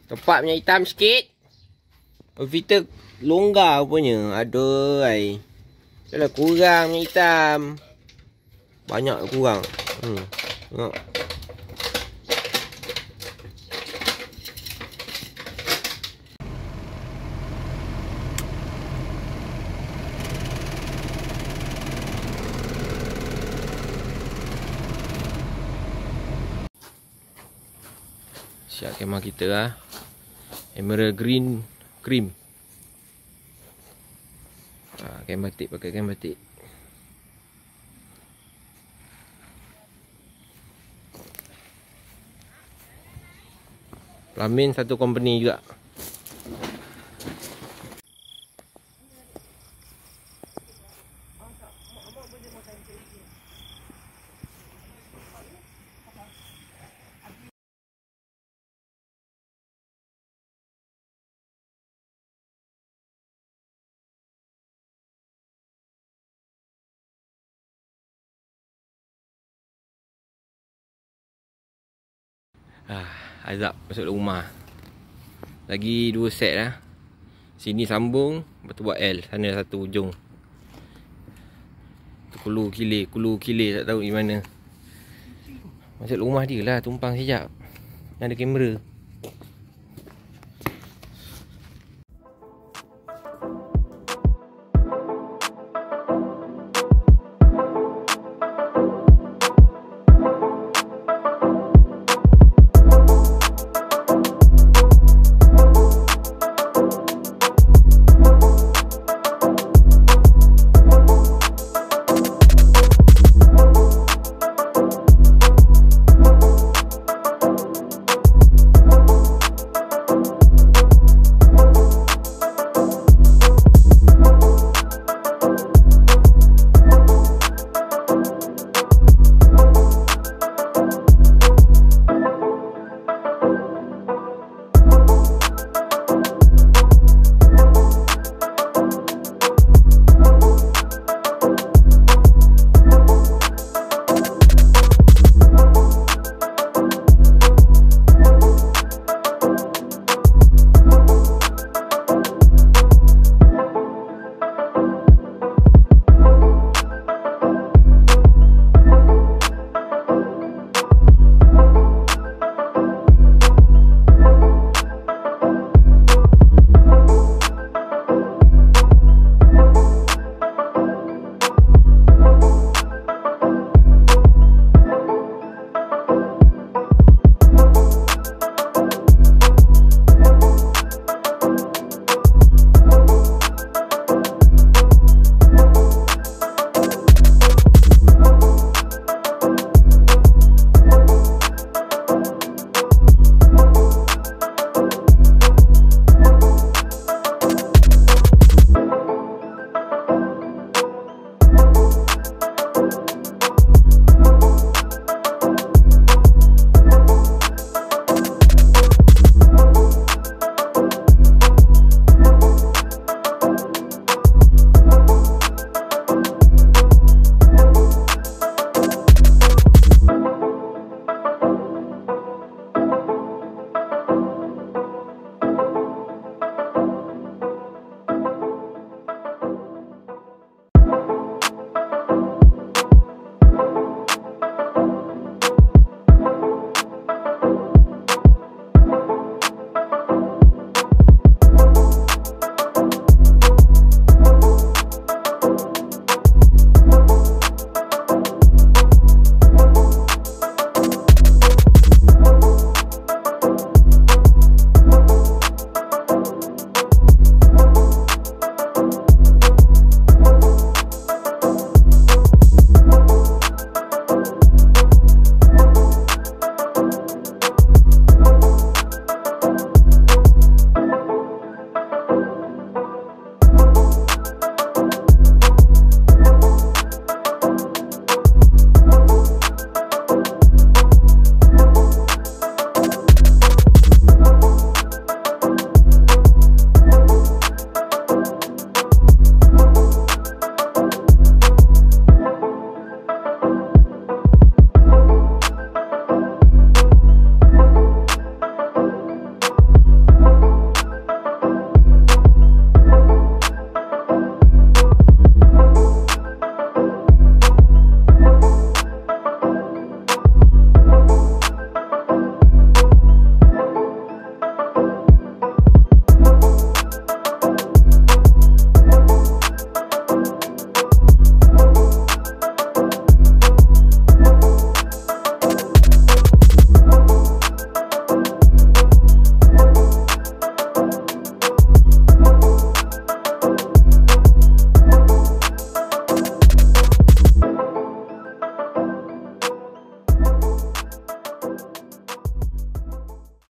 Tepat punya hitam sikit. Filter longgar rupanya. Aduh ai. Yalah kurang punya hitam. Banyak kurang. Tengok. Siap kamera kita lah. Emerald green cream. Kain batik, pakai kain batik. Pelamin satu company juga. Azab masuk rumah. Lagi 2 set lah. Sini sambung, lepas tu buat L. Sana satu ujung. Tu kulu kilir tak tahu di mana. Masuk rumah dia lah, tumpang sekejap. Yang ada kamera.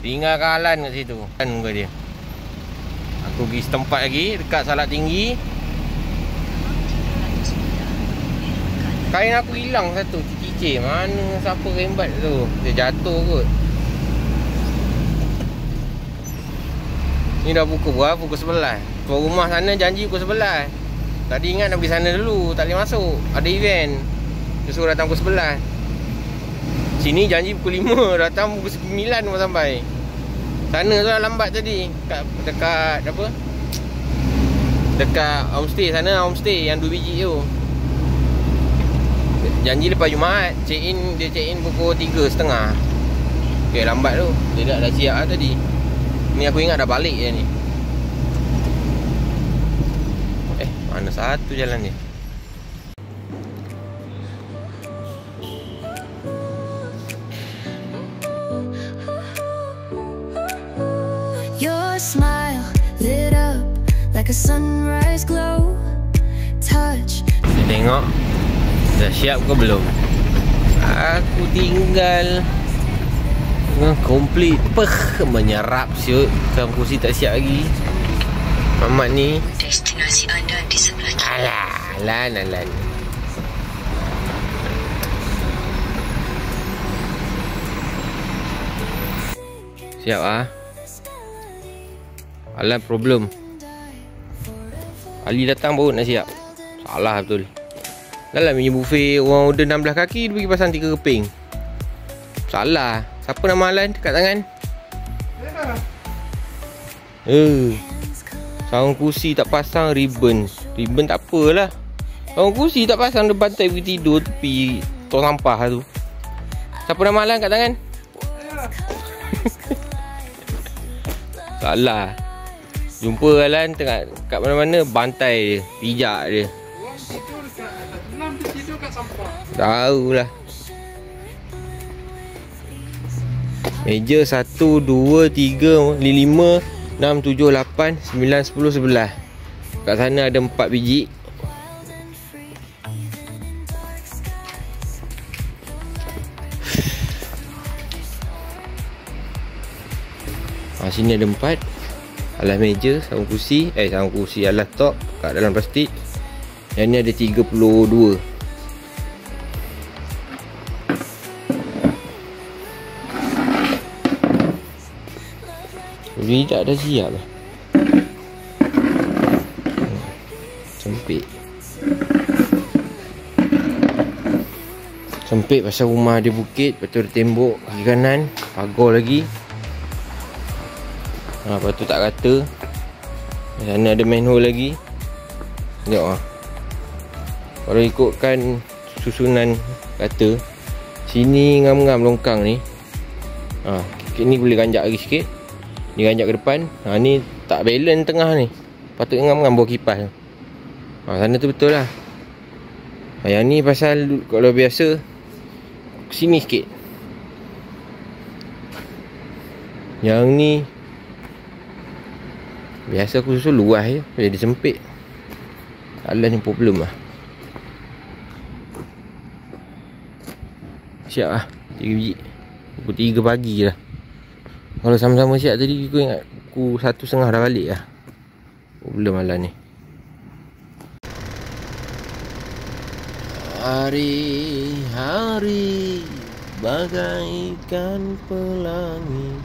Tinggalkan Alan kat situ. Kan muka dia. Aku pergi setempat lagi dekat Salak Tinggi. Kain aku hilang satu, cicir. Mana siapa rembat tu? Dia jatuh kot. Ni dah pukul berapa? Pukul 11. Tuan rumah sana janji pukul 11. Tadi ingat nak pergi sana dulu, tak boleh masuk. Ada event. Dia suruh datang pukul 11. Sini janji pukul 5, datang pukul 9 baru sampai. Sana tu lah lambat tadi. Dekat apa? Dekat homestay sana, homestay yang 2 biji tu. Janji lepas Jumaat, dia check in pukul 3.30. Okay, lambat tu. Dia dah siap lah tadi. Ni aku ingat dah balik je ni. Mana satu jalan ni? Your smile lit up like a sunrise glow. Touch. Kita tengok dah siap ke belum? Aku tinggal komplit menyerap siut. Dalam kursi tak siap lagi. Mamat ni. Destinasi anda di sebelah kiri. Alan. Siap ah. Alan problem. Ali datang baru nak siap. Salah betul. Dalam punya buffet orang order 16 kaki, dia pergi pasang 3 keping. Salah. Siapa nama Alan dekat tangan? Sarung kursi tak pasang ribbon. Ribbon tak apalah. Sarung kursi tak pasang, dia bantai pergi tidur tepi tong sampah tu. Siapa nama Alan kat tangan? Salah. Jumpa Alan tengah kat mana-mana, bantai dia, pijak dia. Tahulah. Meja 1, 2, 3, 5, 6, 7, 8, 9, 10, 11. Kat sana ada 4 biji. Sini ada 4. Alas meja, sarung kursi, alas top kat dalam plastik. Yang ni ada 32. Tidak dah siap lah. Sempit pasal rumah dia bukit. Lepas tu ada tembok kaki kanan, pagar lagi. Lepas tu tak rata. Sana ada manhole lagi. Tengok lah. Kalau ikutkan susunan kata, sini ngam-ngam longkang ni. Ni boleh ganjak lagi sikit. Ni ganjak ke depan. Ni tak balance tengah ni. Patut ngam-ngam bawah kipas. Sana tu betul lah. Yang ni pasal kalau biasa sini sikit. Yang ni biasa aku susun luas je, jadi sempit. Alas ni problem lah. Siap lah 3 biji. Pukul 3 pagi lah. Kalau sama-sama siap tadi, aku ingat pukul 1.30 dah balik lah. Problem Alan ni. Hari-hari bagaikan pelangi.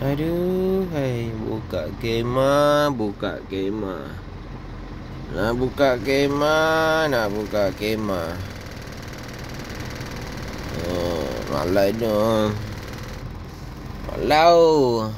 Aduh, hai, buka kemah. Nak buka kemah. Malai dong. Malau.